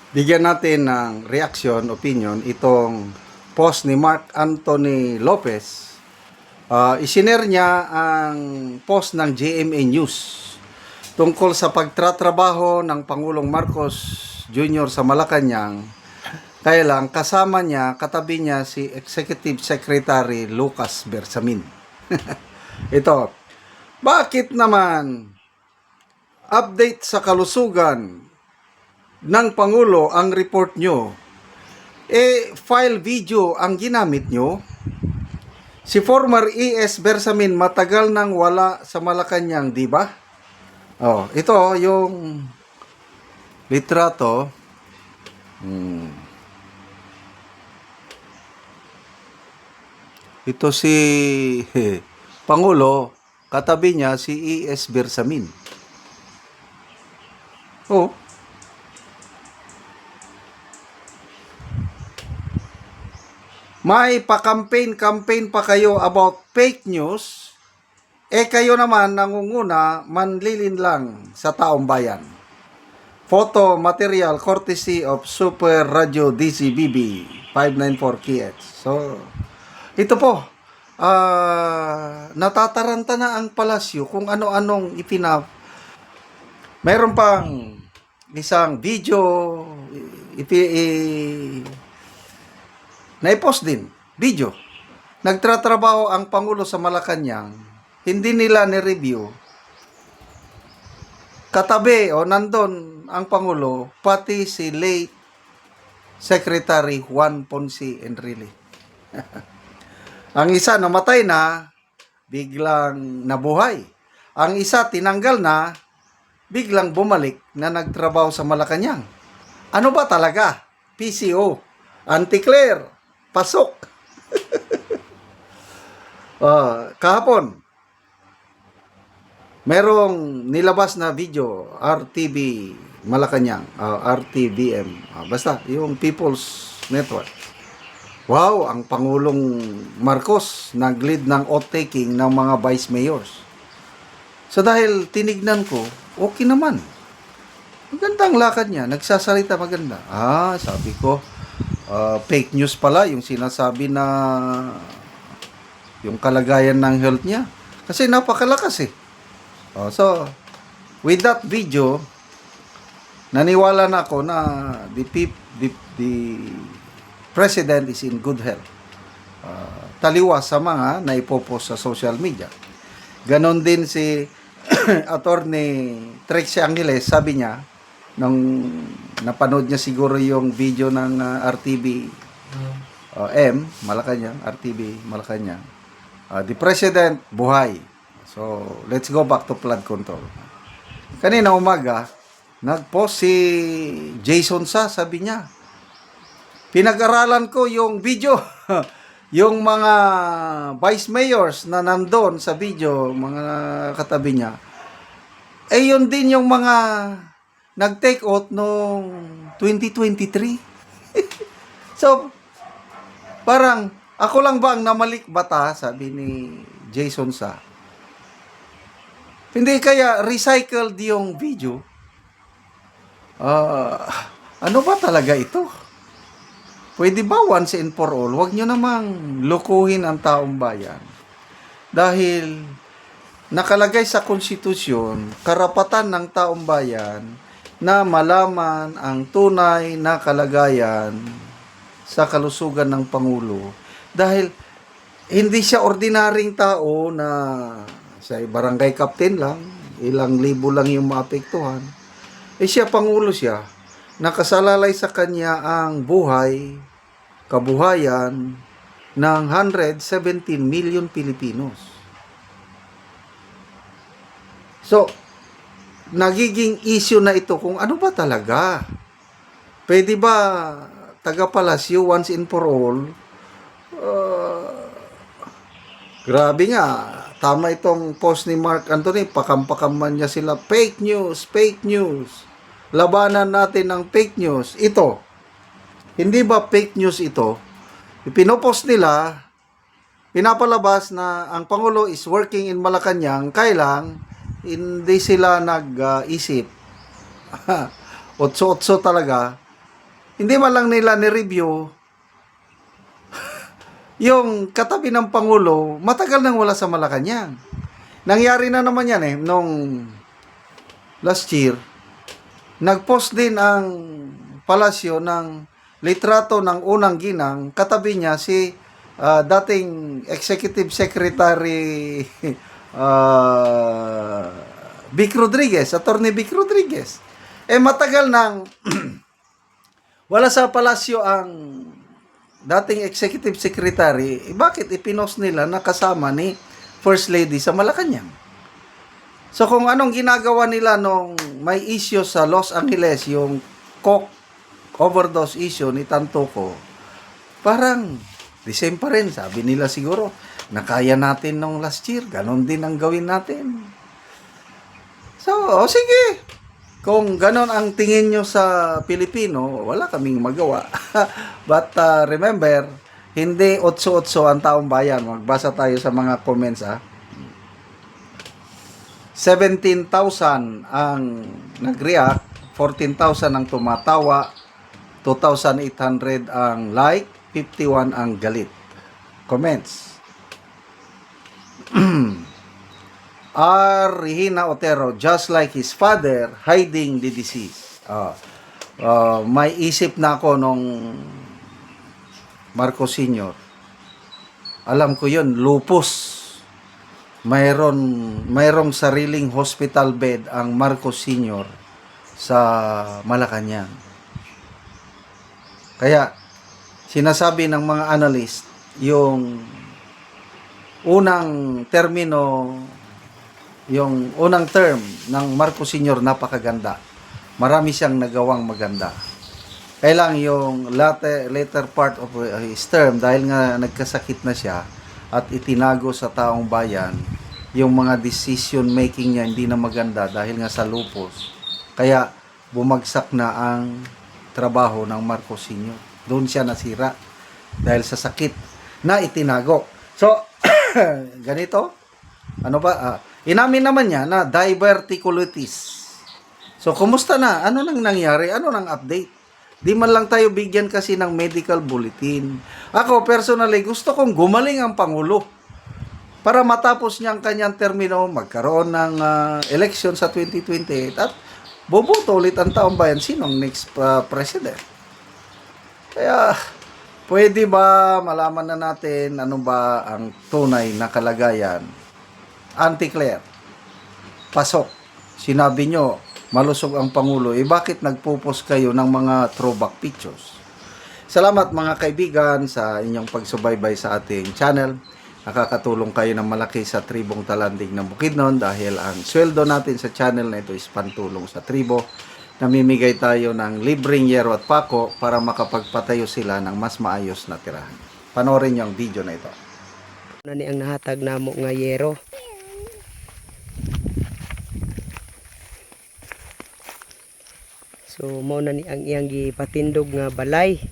Bigyan natin ng reaction, opinion, itong post ni Mark Anthony Lopez. Isinare niya ang post ng GMA News tungkol sa pagtratrabaho ng Pangulong Marcos Jr. sa Malacanang. Kaya lang, kasama niya, katabi niya si Executive Secretary Lucas Bersamin. Ito, bakit naman update sa kalusugan ng Pangulo ang report nyo? File video ang ginamit nyo. Si former ES Bersamin matagal nang wala sa Malacanang, di ba? Ito yung litrato. Ito si Pangulo, katabi niya si ES Bersamin. May pa-campaign pa kayo about fake news, kayo naman nangunguna manlilin lang sa taong bayan. Photo material courtesy of Super Radio DCBB 594KH. So, ito po, natataranta na ang palasyo kung ano-anong mayroon pang isang video, naipost din, video. Nagtratrabaho ang Pangulo sa Malacanang, hindi nila ni-review. Katabi o nandun ang Pangulo, pati si late Secretary Juan Ponce Enrile. Ang isa namatay na, biglang nabuhay. Ang isa tinanggal na, biglang bumalik na nagtrabaho sa Malacanang. Ano ba talaga? PCO, anti-clear, pasok. Kahapon, merong nilabas na video, RTV Malacanang, RTVM, basta yung People's Network. Wow, ang Pangulong Marcos nag-lead ng oath-taking ng mga vice mayors. So dahil tinignan ko, okay naman. Magandang lakad niya, nagsasalita maganda. Sabi ko, fake news pala yung sinasabi na yung kalagayan ng health niya. Kasi napakalakas eh. So, with that video, naniwala na ako na the President is in good health. Taliwas sa mga naipopost sa social media. Ganon din si Attorney Trixie Angeles, sabi niya, nung napanood niya siguro yung video ng RTV Malacanang, RTV Malacanang, the President buhay. So, let's go back to flood control. Kanina umaga, nag-post si Jason Sa, sabi niya, pinag-aralan ko yung video, yung mga vice mayors na nandun sa video, mga katabi niya, yun din yung mga nag-take out noong 2023. So, parang, ako lang ba ang namalikbata, sabi ni Jason Sa. Hindi kaya recycled yung video? Ano ba talaga ito? Pwede ba once and for all, wag nyo namang lukuhin ang taong bayan. Dahil nakalagay sa konstitusyon, karapatan ng taong bayan na malaman ang tunay na kalagayan sa kalusugan ng Pangulo. Dahil hindi siya ordinaryong tao na sa barangay captain lang, ilang libo lang yung maapektuhan. Siya, Pangulo siya. Nakasalalay sa kanya ang buhay, kabuhayan ng 117 million Pilipinos. So, nagiging issue na ito kung ano ba talaga. Pwede ba taga-palasyo once and for all? Grabe nga, tama itong post ni Mark Anthony, pakam-pakaman niya sila, fake news, fake news. Labanan natin ng fake news. Ito, hindi ba fake news ito? Pinopost nila, pinapalabas na ang Pangulo is working in Malacanang, kailang hindi sila nag-isip. Otso-otso talaga Hindi man lang nila ni-review yung katabi ng Pangulo, matagal nang wala sa Malacanang. Nangyari na naman yan nung last year, nag-post din ang palasyo ng litrato ng unang ginang, katabi niya si dating Executive Secretary Vic Rodriguez, Attorney Vic Rodriguez. Matagal nang wala sa palasyo ang dating executive secretary, bakit ipinost nila na kasama ni First Lady sa Malacanang? So kung anong ginagawa nila nung may issue sa Los Angeles, yung coke overdose issue ni Tantoco, parang the same pa rin. Sabi nila siguro, nakaya natin nung last year, ganon din ang gawin natin. So, sige. Kung ganon ang tingin nyo sa Pilipino, wala kaming magawa. But remember, hindi 8-8 ang taong bayan. Magbasa tayo sa mga comments. 17,000 ang nag-react, 14,000 ang tumatawa, 2,800 ang like, 51 ang galit. Comments. R. Regina Otero, just like his father, hiding the disease. May isip na ako nung Marcos Sr. Alam ko yun, lupus. Mayroong sariling hospital bed ang Marcos Sr. sa Malacanang. Kaya, sinasabi ng mga analyst, yung unang term ng Marcos Sr. napakaganda. Marami siyang nagawang maganda. Kaya lang yung later part of his term, dahil nga nagkasakit na siya at itinago sa taong bayan, yung mga decision making niya hindi na maganda dahil nga sa lupus. Kaya bumagsak na ang trabaho ng Marcos Sr. Doon siya nasira dahil sa sakit na itinago. So, ganito. Ano ba? Inamin naman niya na diverticulitis. So, kumusta na? Ano nang nangyari? Ano nang update? Di man lang tayo bigyan kasi ng medical bulletin. Ako, personally, gusto kong gumaling ang Pangulo para matapos niya ang kanyang termino, magkaroon ng election sa 2028 at boboto ulit ang taong bayan. Sinong next president? Kaya, pwede ba malaman na natin ano ba ang tunay na kalagayan? Auntie Claire, pasok. Sinabi nyo, malusog ang Pangulo. Bakit nagpo-post kayo ng mga throwback pictures? Salamat mga kaibigan sa inyong pagsubaybay sa ating channel. Nakakatulong kayo ng malaki sa tribong Talandig ng Bukidnon dahil ang sweldo natin sa channel na ito is pantulong sa tribo. Namimigay tayo ng libreng yero at pako para makapagpatayo sila ng mas maayos na tirahan. Panoorin niyo ang video na ito. Nani ang nahatag namo nga yero. So mao na ni ang iyang gipatindog nga balay.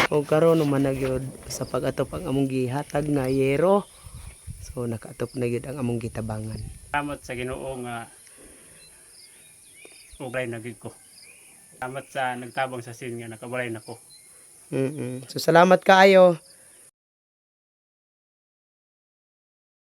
O karon naman na gyud sa pag-atop ang among gihatag nga yero. So nakaatop na gyud ang among gitabangan. Salamat sa Ginoo nga ubalay na gid ko. Salamat sa nagtabang sa sin nga nakabalay nako. So salamat kaayo.